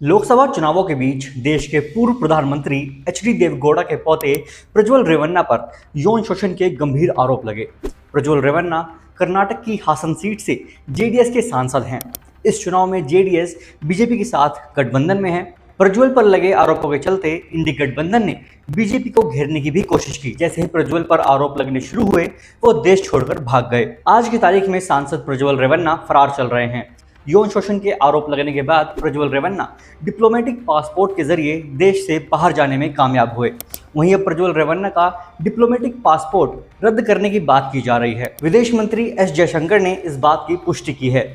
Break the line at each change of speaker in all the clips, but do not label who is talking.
लोकसभा चुनावों के बीच देश के पूर्व प्रधानमंत्री एच.डी. देवेगौड़ा के पोते प्रज्वल रेवन्ना पर यौन शोषण के गंभीर आरोप लगे। प्रज्वल रेवन्ना कर्नाटक की हासन सीट से जेडीएस के सांसद हैं। इस चुनाव में जेडीएस बीजेपी के साथ गठबंधन में है। प्रज्वल पर लगे आरोपों के चलते इंडी गठबंधन ने बीजेपी को घेरने की भी कोशिश की। जैसे ही प्रज्वल पर आरोप लगने शुरू हुए, वो देश छोड़कर भाग गए। आज की तारीख में सांसद प्रज्वल रेवन्ना फरार चल रहे हैं। यौन शोषण के आरोप लगने के बाद प्रज्वल रेवन्ना डिप्लोमेटिक पासपोर्ट के जरिए देश से बाहर जाने में कामयाब हुए। वहीं अब प्रज्वल रेवन्ना का डिप्लोमेटिक पासपोर्ट रद्द करने की बात की जा रही है। विदेश मंत्री एस जयशंकर ने इस बात की पुष्टि की है।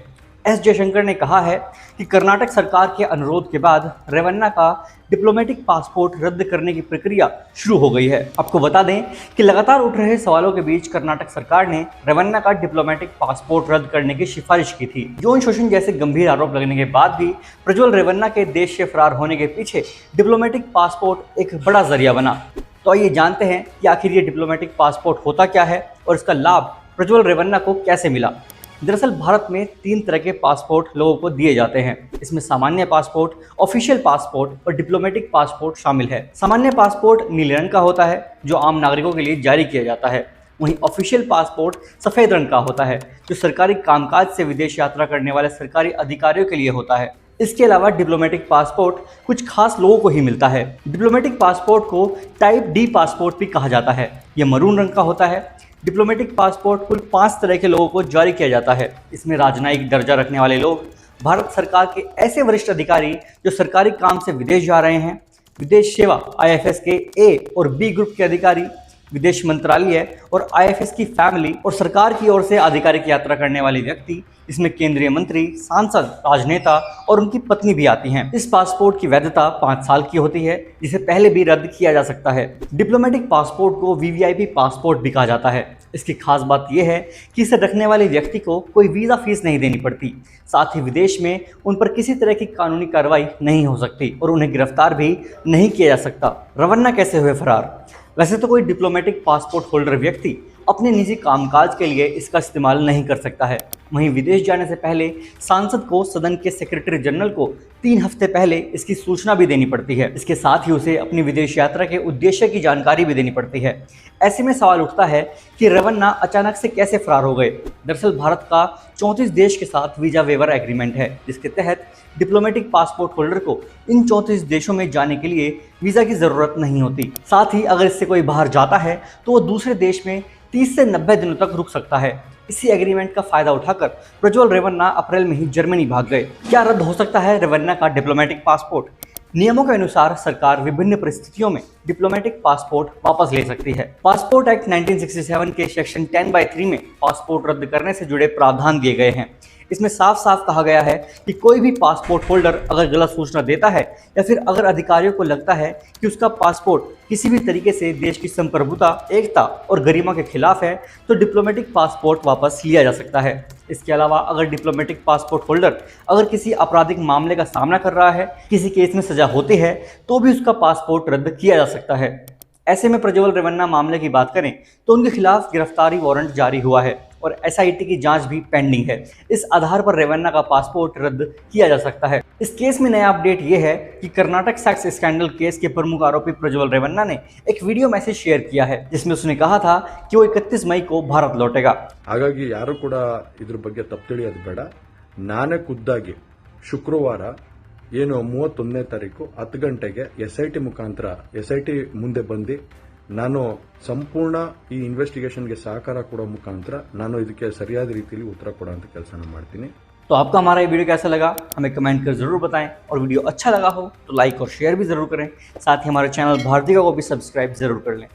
एस जयशंकर ने कहा है कि कर्नाटक सरकार के अनुरोध के बाद रेवन्ना का डिप्लोमेटिक पासपोर्ट रद्द करने की प्रक्रिया शुरू हो गई है। आपको बता दें कि लगातार उठ रहे सवालों के बीच कर्नाटक सरकार ने रेवन्ना का डिप्लोमेटिक पासपोर्ट रद्द करने की सिफारिश की थी। यौन शोषण जैसे गंभीर आरोप लगने के बाद भी प्रज्वल रेवन्ना के देश से फरार होने के पीछे डिप्लोमेटिक पासपोर्ट एक बड़ा जरिया बना। तो आइए जानते हैं कि आखिर ये डिप्लोमेटिक पासपोर्ट होता क्या है और इसका लाभ प्रज्वल रेवन्ना को कैसे मिला। दरअसल भारत में 3 तरह के पासपोर्ट लोगों को दिए जाते हैं। इसमें सामान्य पासपोर्ट, ऑफिशियल पासपोर्ट और डिप्लोमेटिक पासपोर्ट शामिल है। सामान्य पासपोर्ट नीले रंग का होता है, जो आम नागरिकों के लिए जारी किया जाता है। वहीं ऑफिशियल पासपोर्ट सफ़ेद रंग का होता है, जो सरकारी कामकाज से विदेश यात्रा करने वाले सरकारी अधिकारियों के लिए होता है। इसके अलावा डिप्लोमेटिक पासपोर्ट कुछ खास लोगों को ही मिलता है। डिप्लोमेटिक पासपोर्ट को टाइप डी पासपोर्ट भी कहा जाता है। यह मरून रंग का होता है। डिप्लोमेटिक पासपोर्ट कुल 5 तरह के लोगों को जारी किया जाता है। इसमें राजनयिक दर्जा रखने वाले लोग, भारत सरकार के ऐसे वरिष्ठ अधिकारी जो सरकारी काम से विदेश जा रहे हैं, विदेश सेवा आईएफएस के ए और बी ग्रुप के अधिकारी, विदेश मंत्रालय और आईएफएस की फैमिली और सरकार की ओर से आधिकारिक यात्रा करने वाले व्यक्ति। इसमें केंद्रीय मंत्री, सांसद, राजनेता और उनकी पत्नी भी आती हैं। इस पासपोर्ट की वैधता 5 साल की होती है, जिसे पहले भी रद्द किया जा सकता है। डिप्लोमेटिक पासपोर्ट को वीवीआईपी पासपोर्ट भी कहा जाता है। इसकी खास बात यह है कि इसे रखने वाले व्यक्ति को कोई वीज़ा फीस नहीं देनी पड़ती। साथ ही विदेश में उन पर किसी तरह की कानूनी कार्रवाई नहीं हो सकती और उन्हें गिरफ्तार भी नहीं किया जा सकता। रेवन्ना कैसे हुए फरार? वैसे तो कोई डिप्लोमेटिक पासपोर्ट होल्डर व्यक्ति अपने निजी कामकाज के लिए इसका इस्तेमाल नहीं कर सकता है। वहीं विदेश जाने से पहले सांसद को सदन के सेक्रेटरी जनरल को 3 हफ्ते पहले इसकी सूचना भी देनी पड़ती है। इसके साथ ही उसे अपनी विदेश यात्रा के उद्देश्य की जानकारी भी देनी पड़ती है। ऐसे में सवाल उठता है कि रेवन्ना अचानक से कैसे फरार हो गए। दरअसल भारत का 34 देश के साथ वीजा वेवर एग्रीमेंट है, जिसके तहत डिप्लोमेटिक पासपोर्ट होल्डर को इन 34 देशों में जाने के लिए वीज़ा की ज़रूरत नहीं होती। साथ ही अगर इससे कोई बाहर जाता है तो वो दूसरे देश में 30 से 90 दिनों तक रुक सकता है। इसी एग्रीमेंट का फायदा उठाकर प्रज्वल रेवन्ना अप्रैल में ही जर्मनी भाग गए। क्या रद्द हो सकता है रेवन्ना का डिप्लोमेटिक पासपोर्ट? नियमों के अनुसार सरकार विभिन्न परिस्थितियों में डिप्लोमेटिक पासपोर्ट वापस ले सकती है। पासपोर्ट एक्ट 1967 के सेक्शन 10(3) में पासपोर्ट रद्द करने से जुड़े प्रावधान दिए गए हैं। इसमें साफ साफ कहा गया है कि कोई भी पासपोर्ट होल्डर अगर गलत सूचना देता है या फिर अगर अधिकारियों को लगता है कि उसका पासपोर्ट किसी भी तरीके से देश की संप्रभुता, एकता और गरिमा के खिलाफ है, तो डिप्लोमेटिक पासपोर्ट वापस लिया जा सकता है। इसके अलावा अगर डिप्लोमेटिक पासपोर्ट होल्डर अगर किसी आपराधिक मामले का सामना कर रहा है, किसी केस में सजा होती है, तो भी उसका पासपोर्ट रद्द किया जा सकता है। ऐसे में प्रज्वल रेवन्ना मामले की बात करें तो उनके खिलाफ गिरफ्तारी वारंट जारी हुआ है और एसआईटी की जांच भी पेंडिंग है। इस आधार पर रेवन्ना का पासपोर्ट रद्द किया जा सकता है। इस केस में नया अपडेट ये है कि कर्नाटक सेक्स स्कैंडल केस के प्रमुख आरोपी प्रज्वल रेवन्ना ने एक वीडियो मैसेज शेयर किया है, जिसमें उसने कहा था कि वो 31 मई को भारत लौटेगा।
ಹಾಗಾಗಿ ಯಾರು ಕೂಡ ಇದ್ರ ಬಗ್ಗೆ ತಪ್ಪು ತಿಳಿಯೋದು ಬೇಡ। ನಾನೇ ಖುದ್ದಾಗಿ ಶುಕ್ರವಾರ ಏನು 31ನೇ ತಾರೀಕು 10 ಗಂಟೆಗೆ ಎಸ್ಐಟಿ ಮುಖಾಂತರ ಎಸ್ಐಟಿ ಮುಂದೆ ಬಂದು ನಾನು ಸಂಪೂರ್ಣ ಈ ಇನ್ವೆಸ್ಟಿಗೇಷನ್ಗೆ ಸಹಕಾರ ಕೊಡೋ ಮುಖಾಂತರ ನಾನು ಇದಕ್ಕೆ ಸರಿಯಾದ ರೀತಿಯಲ್ಲಿ ಉತ್ತರ ಕೊಡುವಂತ ಕೆಲಸನ ಮಾಡ್ತೀನಿ।
तो आपको हमारा ये वीडियो कैसा लगा हमें कमेंट कर जरूर बताएं और वीडियो अच्छा लगा हो तो लाइक और शेयर भी जरूर करें। साथ ही हमारे चैनल भारतीय को भी सब्सक्राइब जरूर कर लें।